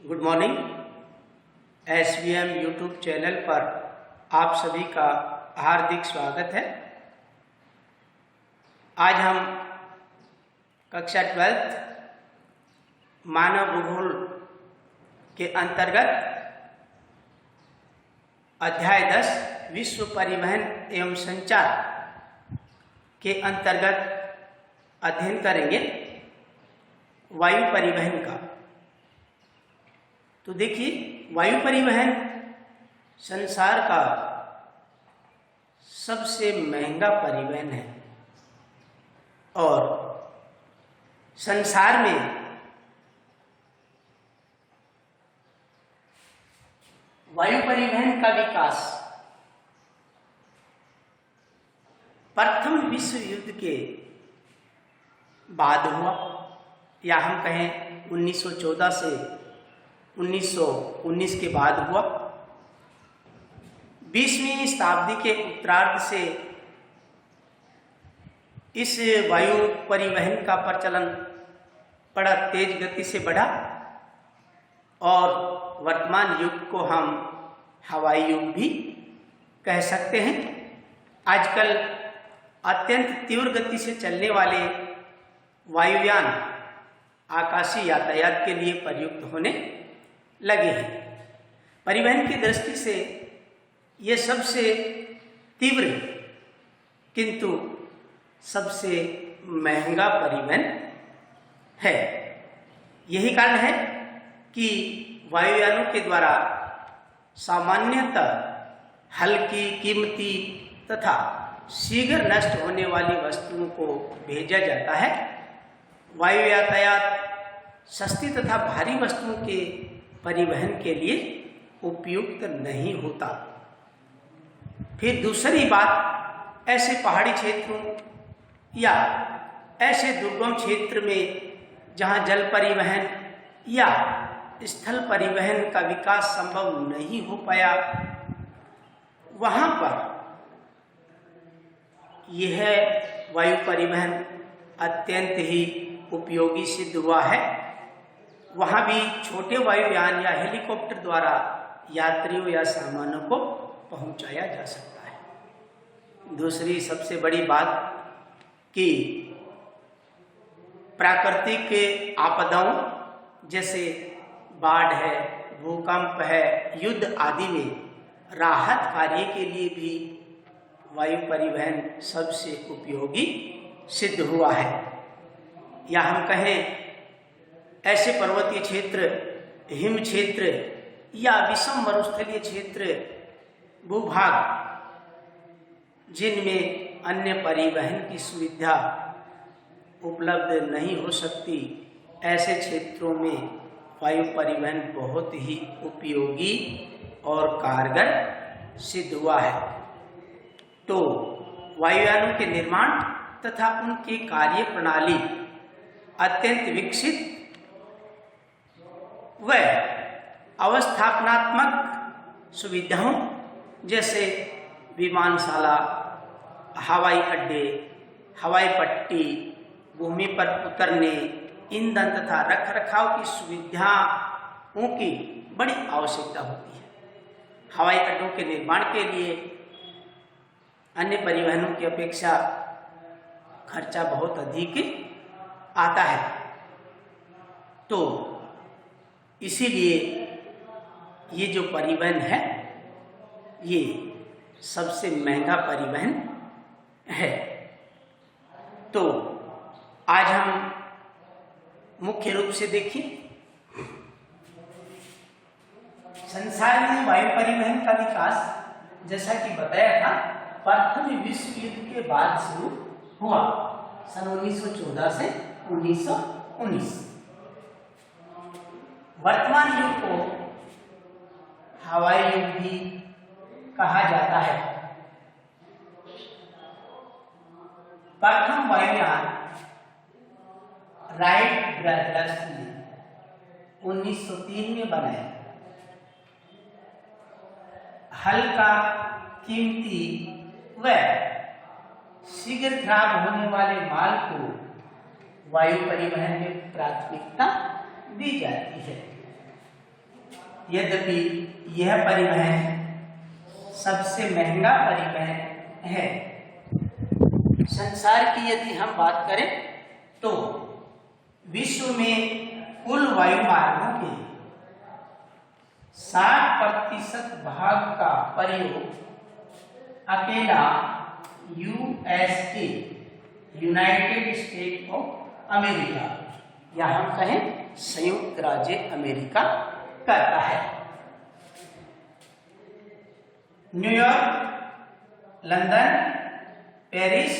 Good morning. SVM YouTube channel पर आप सभी का हार्दिक स्वागत है। आज हम कक्षा 12 मानव भूगोल के अंतर्गत अध्याय 10 विश्व परिवहन एवं संचार के अंतर्गत अध्ययन करेंगे वायु परिवहन का। तो देखिए, वायु परिवहन संसार का सबसे महंगा परिवहन है और संसार में वायु परिवहन का विकास प्रथम विश्व युद्ध के बाद हुआ, या हम कहें 1914 से 1919 के बाद हुआ। 20वीं शताब्दी के उत्तरार्ध से इस वायु परिवहन का प्रचलन बड़ा तेज गति से बढ़ा और वर्तमान युग को हम हवाई युग भी कह सकते हैं। आजकल अत्यंत तीव्र गति से चलने वाले वायुयान आकाशीय यातायात के लिए प्रयुक्त होने लगे हैं। परिवहन की दृष्टि से ये सबसे तीव्र किंतु सबसे महंगा परिवहन है। यही कारण है कि वायुयानों के द्वारा सामान्यतः हल्की, कीमती तथा शीघ्र नष्ट होने वाली वस्तुओं को भेजा जाता है। वायु यातायात सस्ती तथा भारी वस्तुओं के परिवहन के लिए उपयुक्त नहीं होता। फिर दूसरी बात, ऐसे पहाड़ी क्षेत्रों या ऐसे दुर्गम क्षेत्र में जहां जल परिवहन या स्थल परिवहन का विकास संभव नहीं हो पाया, वहां पर यह वायु परिवहन अत्यंत ही उपयोगी सिद्ध हुआ है। वहां भी छोटे वायुयान या हेलीकॉप्टर द्वारा यात्रियों या सामानों को पहुंचाया जा सकता है। दूसरी सबसे बड़ी बात कि प्राकृतिक आपदाओं जैसे बाढ़ है, भूकंप है, युद्ध आदि में राहत कार्य के लिए भी वायु परिवहन सबसे उपयोगी सिद्ध हुआ है। या हम कहें ऐसे पर्वतीय क्षेत्र, हिम क्षेत्र या विषम मरुस्थलीय क्षेत्र, भूभाग जिनमें अन्य परिवहन की सुविधा उपलब्ध नहीं हो सकती, ऐसे क्षेत्रों में वायु परिवहन बहुत ही उपयोगी और कारगर सिद्ध हुआ है। तो वायुयानों के निर्माण तथा उनकी कार्य प्रणाली अत्यंत विकसित व अवस्थापनात्मक सुविधाओं जैसे विमानशाला, हवाई अड्डे, हवाई पट्टी, भूमि पर उतरने, ईंधन तथा रखरखाव की सुविधाओं की बड़ी आवश्यकता होती है। हवाई अड्डों के निर्माण के लिए अन्य परिवहनों की अपेक्षा खर्चा बहुत अधिक आता है। तो इसीलिए ये जो परिवहन है ये सबसे महंगा परिवहन है। तो आज हम मुख्य रूप से देखें, संसार में वायु परिवहन का विकास जैसा कि बताया था प्रथम विश्व युद्ध के बाद शुरू हुआ, सन 1914 से 1919। वर्तमान युग को हवाई युग भी कहा जाता है। प्रथम वायुयान राइट ब्रदर्स ने 1903 में बनाया। हल्का, कीमती व शीघ्र खराब होने वाले माल को वायु परिवहन में प्राथमिकता दी जाती है। यद्यपि यह परिवहन सबसे महंगा परिवहन है। संसार की यदि हम बात करें तो विश्व में कुल वायु मार्गों के 60% भाग का प्रयोग अकेला USA, United state of America, या हम कहें संयुक्त राज्य अमेरिका करता है। न्यूयॉर्क, लंदन, पेरिस,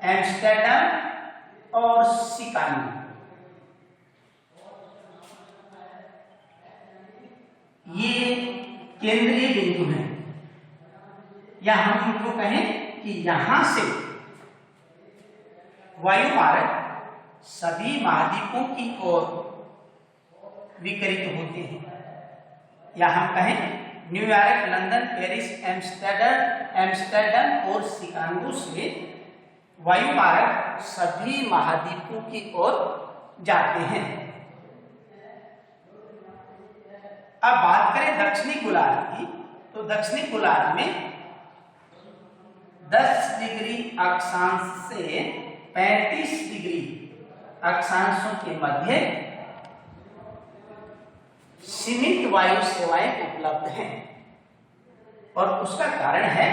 एम्स्टर्डम और शिकागो ये केंद्रीय बिंदु हैं, या हम इनको कहें कि यहां से वायु मार्ग सभी महाद्वीपों की ओर विकरित होते हैं। या हम कहें न्यूयॉर्क, लंदन, पेरिस, एम्स्टर्डम और शिकागो से वायु मार्ग सभी महाद्वीपों की ओर जाते हैं। अब बात करें दक्षिणी गोलार्ध की, तो दक्षिणी गोलार्ध में 10 डिग्री अक्षांश से 35 डिग्री अक्षांशों के मध्य सीमित वायु सेवाएं उपलब्ध हैं, और उसका कारण है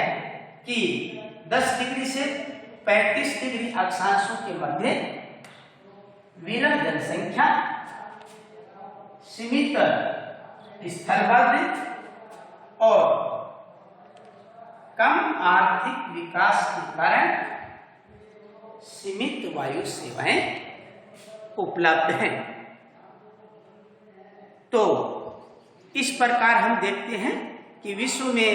कि 10 डिग्री से 35 डिग्री अक्षांशों के मध्य विरल जनसंख्या, सीमित स्थलबद्ध और कम आर्थिक विकास के कारण सीमित वायु सेवाएं उपलब्ध हैं। तो इस प्रकार हम देखते हैं कि विश्व में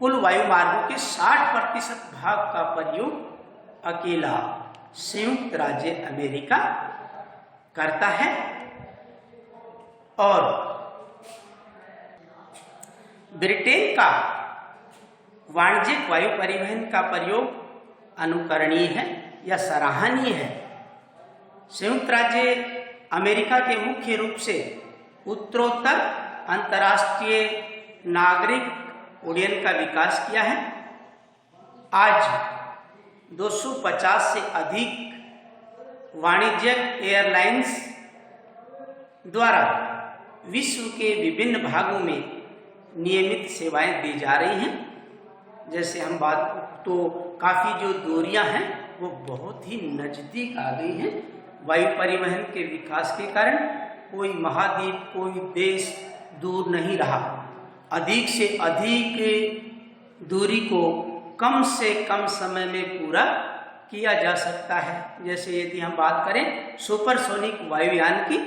कुल वायु मार्गों के 60% भाग का प्रयोग अकेला संयुक्त राज्य अमेरिका करता है, और ब्रिटेन का वाणिज्यिक वायु परिवहन का प्रयोग अनुकरणीय है या सराहनीय है। संयुक्त राज्य अमेरिका के मुख्य रूप से उत्तरोत्तर अंतर्राष्ट्रीय नागरिक उड्डयन का विकास किया है। आज 250 से अधिक वाणिज्यिक एयरलाइंस द्वारा विश्व के विभिन्न भागों में नियमित सेवाएं दी जा रही हैं। जैसे हम बात तो काफ़ी जो दूरियां हैं वो बहुत ही नज़दीक आ गई हैं। वायु परिवहन के विकास के कारण कोई महाद्वीप, कोई देश दूर नहीं रहा। अधिक से अधिक दूरी को कम से कम समय में पूरा किया जा सकता है। जैसे यदि हम बात करें सुपरसोनिक वायुयान की,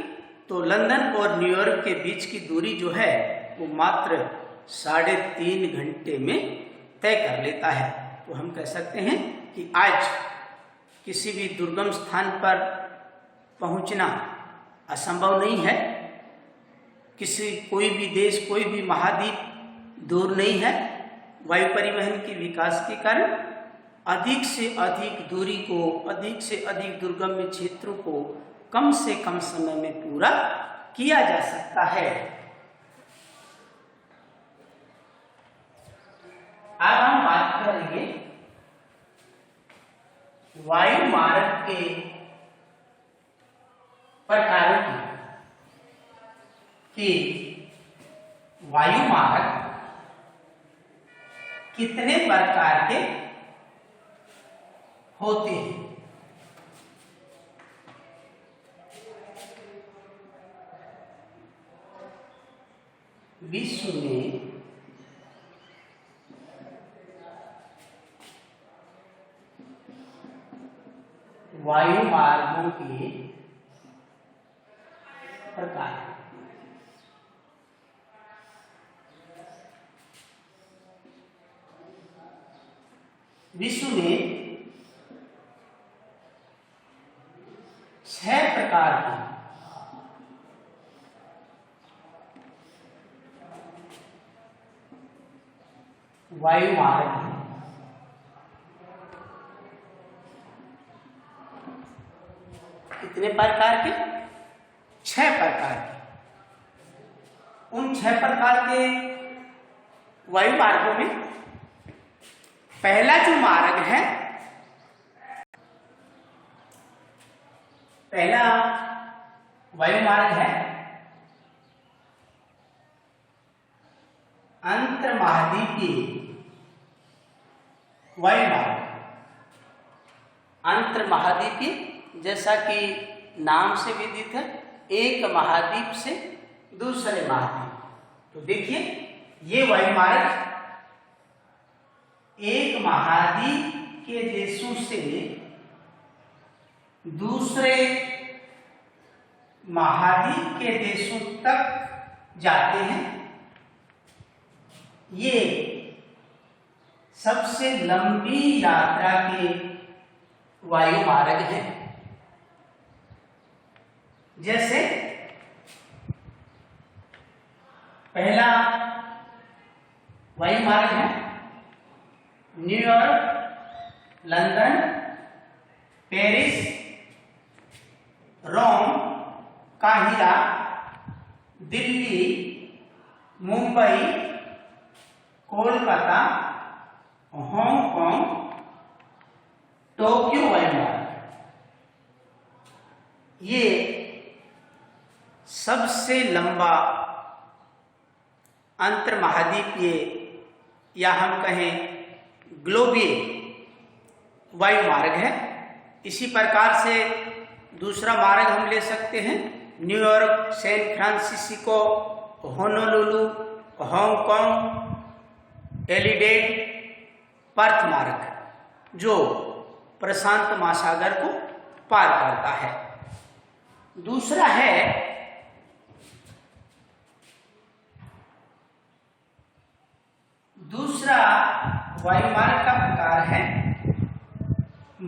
तो लंदन और न्यूयॉर्क के बीच की दूरी जो है वो मात्र 3.5 घंटे में तय कर लेता है। तो हम कह सकते हैं कि आज किसी भी दुर्गम स्थान पर पहुंचना असंभव नहीं है। कोई भी देश, कोई भी महाद्वीप दूर नहीं है। वायु परिवहन के विकास के कारण अधिक से अधिक दूरी को, अधिक से अधिक दुर्गम क्षेत्रों को कम से कम समय में पूरा किया जा सकता है। अब हम बात करेंगे वायु मार्ग के प्रकारों की, कि वायु मार्ग कितने प्रकार के होते हैं। विश्व में वायु मार्गों के प्रकार, विश्व में 6 प्रकार के वायु मार्ग हैं। कितने प्रकार के? 6 प्रकार के। उन 6 प्रकार के वायु मार्गों में पहला जो मार्ग है, पहला वायु मार्ग है अंतर्महाद्वीपीय वायु मार्ग। अंतर्महाद्वीपीय जैसा कि नाम से विदित है, एक महाद्वीप से दूसरे महाद्वीप। तो देखिए ये वायु मार्ग एक महाद्वीप के देशों से दूसरे महाद्वीप के देशों तक जाते हैं। ये सबसे लंबी यात्रा के वायु मार्ग हैं। जैसे पहला वायु मार्ग है न्यूयॉर्क, लंदन, पेरिस, रोम, काहिरा, दिल्ली, मुंबई, कोलकाता, हांगकांग, टोक्यो वायु मार्ग। ये सबसे लंबा अंतर्महाद्वीपीय या हम कहें ग्लोबीय वायु मार्ग है। इसी प्रकार से दूसरा मार्ग हम ले सकते हैं New York, San Francisco, Honolulu, Hong Kong, Adelaide, Perth मार्ग, जो प्रशांत महासागर को पार करता है। दूसरा है दूसरा वायु मार्ग का प्रकार है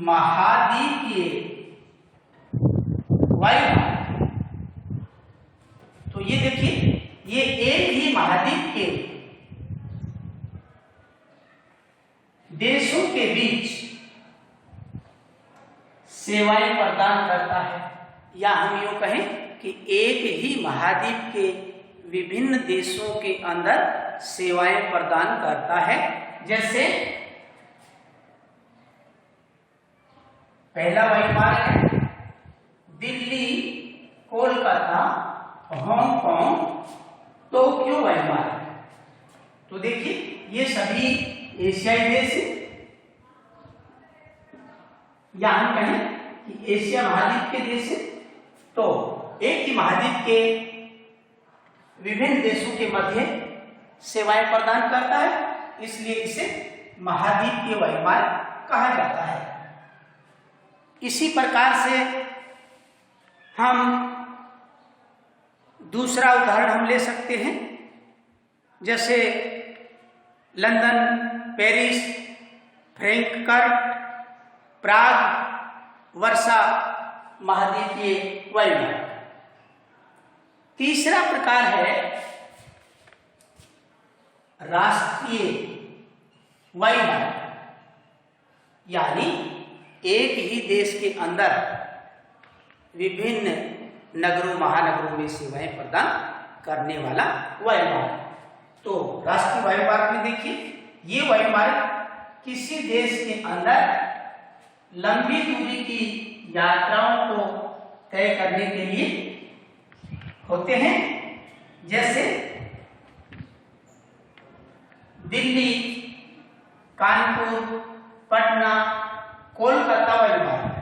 महाद्वीपीय वायु मार्ग। तो ये देखिए ये एक ही महाद्वीप के देशों के बीच सेवाएं प्रदान करता है, या हम यूं कहें कि एक ही महाद्वीप के विभिन्न देशों के अंदर सेवाएं प्रदान करता है। जैसे पहला वायु मार्ग है दिल्ली, कोलकाता, हांगकांग, टोक्यो वायु मार्ग। तो देखिए ये सभी एशियाई देश है, या हम कहें कि एशिया महाद्वीप के देश है। तो एक ही महाद्वीप के विभिन्न देशों के मध्य सेवाएं प्रदान करता है, इसलिए इसे महाद्वीपीय वायु मार्ग कहा जाता है। इसी प्रकार से हम दूसरा उदाहरण हम ले सकते हैं, जैसे लंदन, पेरिस, फ्रैंकफर्ट, प्राग, वर्षा महाद्वीपीय वायु मार्ग। तीसरा प्रकार है राष्ट्रीय वायु मार्ग, यानी एक ही देश के अंदर विभिन्न नगरों महानगरों में सेवाएं प्रदान करने वाला वायु मार्ग। तो राष्ट्रीय वायु मार्ग में देखिए ये वायु मार्ग किसी देश के अंदर लंबी दूरी की यात्राओं को तय करने के लिए होते हैं। जैसे दिल्ली, कानपुर, पटना, कोलकाता वायु मार्ग।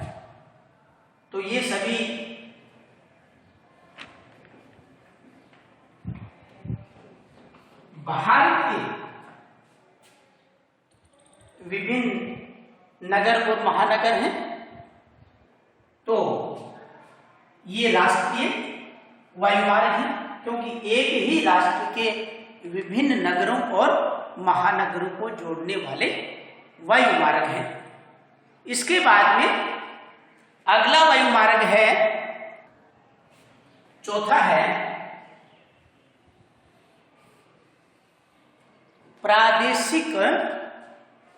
तो ये सभी भारत के विभिन्न नगर और महानगर हैं। तो ये राष्ट्रीय वायु मार्ग है, क्योंकि एक ही राष्ट्र के विभिन्न नगरों और महानगरों को जोड़ने वाले वायु मार्ग हैं। इसके बाद में अगला वायु मार्ग है, चौथा है प्रादेशिक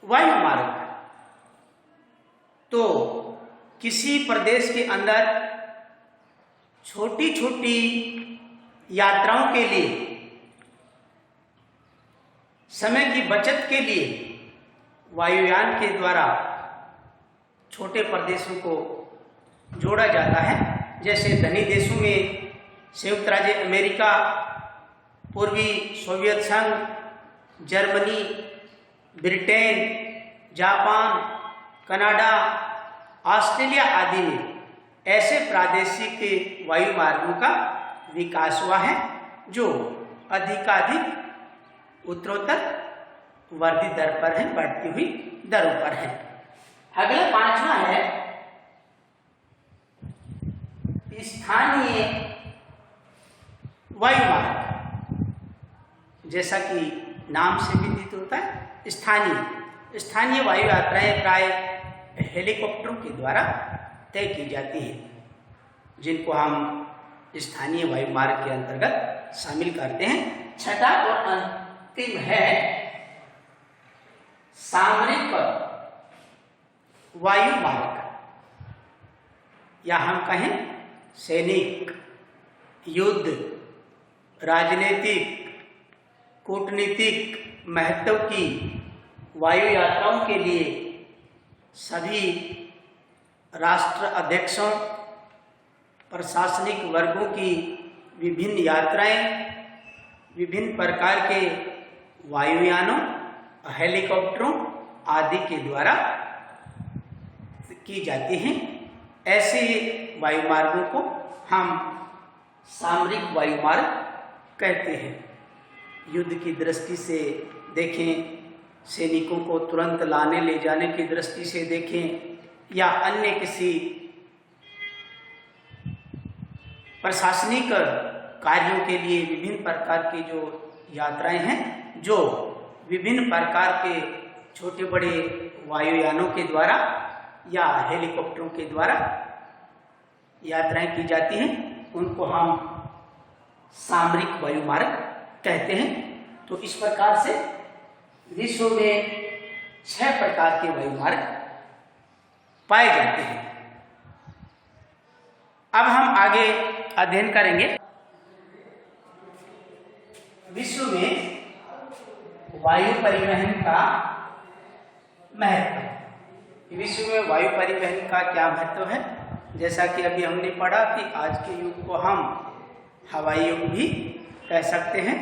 वायु मार्ग। तो किसी प्रदेश के अंदर छोटी छोटी यात्राओं के लिए समय की बचत के लिए वायुयान के द्वारा छोटे प्रदेशों को जोड़ा जाता है। जैसे धनी देशों में संयुक्त राज्य अमेरिका, पूर्वी सोवियत संघ, Germany, Britain, Japan, Canada, Australia आदि में ऐसे प्रादेशिक वायु मार्गों का विकास हुआ है जो अधिकाधिक उत्तरोत्तर वर्धित दर पर है, बढ़ती हुई दरों पर है। अगला 5वां है स्थानीय वायु मार्ग। जैसा कि नाम से विदित होता है, स्थानीय वायु यात्राएं प्राय हेलीकॉप्टरों के द्वारा तय की जाती है, जिनको हम स्थानीय वायु मार्ग के अंतर्गत शामिल करते हैं। छठा और अंतिम है सामरिक वायु मार्ग, या हम कहें सैनिक, युद्ध, राजनीतिक, कूटनीतिक महत्व की वायु यात्राओं के लिए सभी राष्ट्र अध्यक्षों, प्रशासनिक वर्गों की विभिन्न यात्राएं विभिन्न प्रकार के वायुयानों, हेलीकॉप्टरों आदि के द्वारा की जाती हैं। ऐसे वायु मार्गों को हम सामरिक वायु मार्ग कहते हैं। युद्ध की दृष्टि से देखें, सैनिकों को तुरंत लाने ले जाने की दृष्टि से देखें, या अन्य किसी प्रशासनिक कार्यों के लिए विभिन्न प्रकार की जो यात्राएं हैं, जो विभिन्न प्रकार के छोटे बड़े वायुयानों के द्वारा या हेलीकॉप्टरों के द्वारा यात्राएं की जाती हैं, उनको हम सामरिक वायु मार्ग कहते हैं। तो इस प्रकार से विश्व में 6 प्रकार के वायु मार्ग पाए जाते हैं। अब हम आगे अध्ययन करेंगे विश्व में वायु परिवहन का महत्व। विश्व में वायु परिवहन का क्या महत्व है? जैसा कि अभी हमने पढ़ा कि आज के युग को हम हवाई युग भी कह सकते हैं।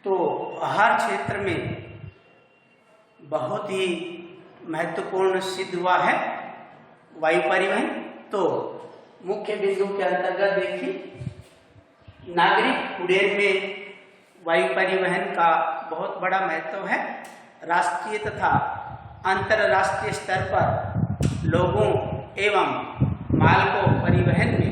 तो हर क्षेत्र में बहुत ही महत्वपूर्ण सिद्ध हुआ है वायु परिवहन। तो मुख्य बिंदु के अंतर्गत देखिए, नागरिक उड्डयन में वायु परिवहन का बहुत बड़ा महत्व है। राष्ट्रीय तथा अंतर्राष्ट्रीय स्तर पर लोगों एवं माल को परिवहन में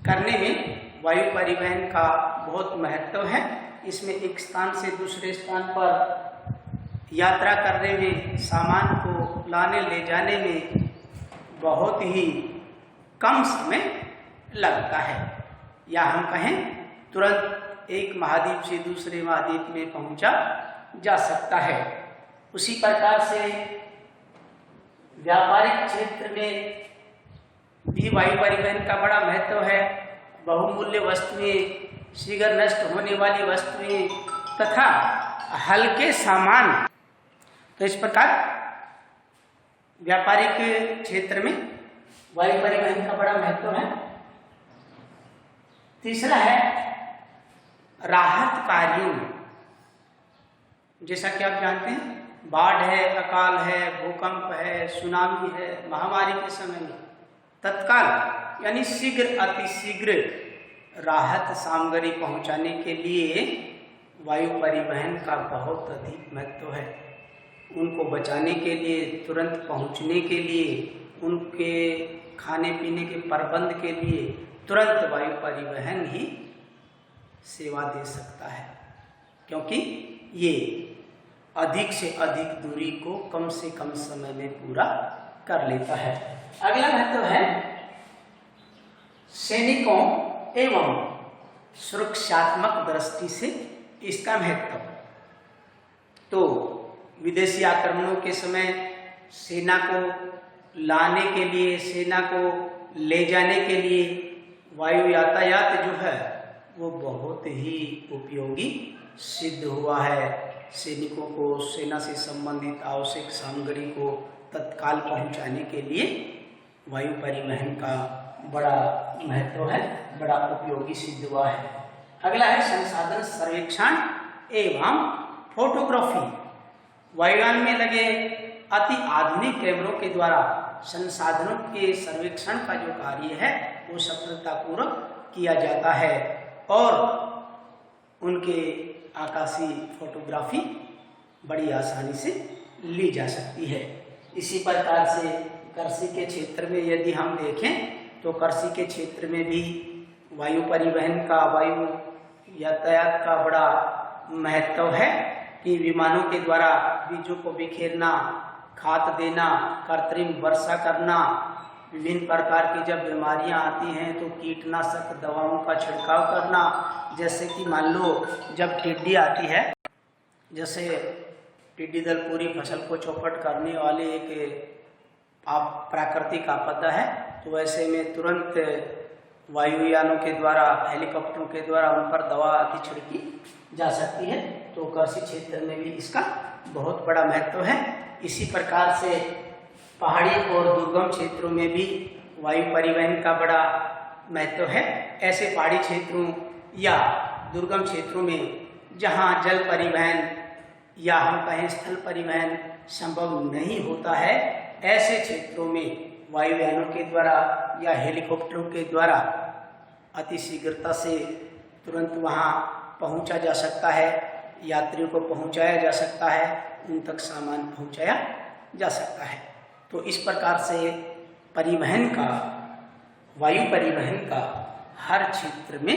करने में वायु परिवहन का बहुत महत्व है। इसमें एक स्थान से दूसरे स्थान पर यात्रा करने में, सामान को लाने ले जाने में बहुत ही कम समय लगता है, या हम कहें तुरंत एक महाद्वीप से दूसरे महाद्वीप में पहुंचा जा सकता है। उसी प्रकार से व्यापारिक क्षेत्र में भी वायु परिवहन का बड़ा महत्व है। बहुमूल्य वस्तुएं, शीघ्र नष्ट होने वाली वस्तुएं तथा हल्के सामान, तो इस प्रकार व्यापारिक क्षेत्र में वायु परिवहन का बड़ा महत्व है। तीसरा है राहत कार्यों में। जैसा कि आप जानते हैं, बाढ़ है, अकाल है, भूकंप है, सुनामी है, महामारी के समय में तत्काल यानी शीघ्र, अतिशीघ्र राहत सामग्री पहुंचाने के लिए वायु परिवहन का बहुत अधिक महत्व है। उनको बचाने के लिए, तुरंत पहुंचने के लिए, उनके खाने पीने के प्रबंध के लिए तुरंत वायु परिवहन ही सेवा दे सकता है, क्योंकि ये अधिक से अधिक दूरी को कम से कम समय में पूरा कर लेता है। अगला महत्व है सैनिकों एवं सुरक्षात्मक दृष्टि से इसका महत्व। तो विदेशी आक्रमणों के समय सेना को लाने के लिए, सेना को ले जाने के लिए वायु यातायात जो है वो बहुत ही उपयोगी सिद्ध हुआ है। सैनिकों को सेना से संबंधित आवश्यक सामग्री को तत्काल पहुंचाने के लिए वायु परिवहन का बड़ा महत्व है, बड़ा उपयोगी सिद्ध हुआ है। अगला है संसाधन सर्वेक्षण एवं फोटोग्राफी। वायुयान में लगे अति आधुनिक कैमरों के द्वारा संसाधनों के सर्वेक्षण का जो कार्य है वो सफलतापूर्वक किया जाता है और उनके आकाशीय फोटोग्राफी बड़ी आसानी से ली जा सकती है। इसी प्रकार से कृषि के क्षेत्र में यदि हम देखें तो कृषि के क्षेत्र में भी वायु परिवहन का, वायु यातायात का बड़ा महत्व है कि विमानों के द्वारा बीजों को बिखेरना, खाद देना, कृत्रिम वर्षा करना, विभिन्न प्रकार की जब बीमारियां आती हैं तो कीटनाशक दवाओं का छिड़काव करना। जैसे कि मान लो जब टिड्डी आती है, जैसे टिड्डी दल पूरी फसल को चौपट करने वाले एक प्राकृतिक आपदा है, तो वैसे में तुरंत वायुयानों के द्वारा, हेलीकॉप्टरों के द्वारा उन पर दवा आदि छिड़की जा सकती है। तो कृषि क्षेत्र में भी इसका बहुत बड़ा महत्व है। इसी प्रकार से पहाड़ी और दुर्गम क्षेत्रों में भी वायु परिवहन का बड़ा महत्व है। ऐसे पहाड़ी क्षेत्रों या दुर्गम क्षेत्रों में जहां जल परिवहन या हम कहें स्थल परिवहन संभव नहीं होता है, ऐसे क्षेत्रों में वायुयानों के द्वारा या हेलीकॉप्टरों के द्वारा अति शीघ्रता से तुरंत वहां पहुंचा जा सकता है, यात्रियों को पहुंचाया जा सकता है, उन तक सामान पहुंचाया जा सकता है। तो इस प्रकार से परिवहन का, वायु परिवहन का हर क्षेत्र में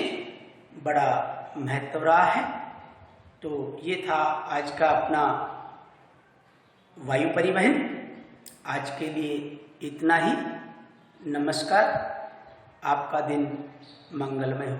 बड़ा महत्व रहा है। तो ये था आज का अपना वायु परिवहन। आज के लिए इतना ही। नमस्कार। आपका दिन मंगलमय हो।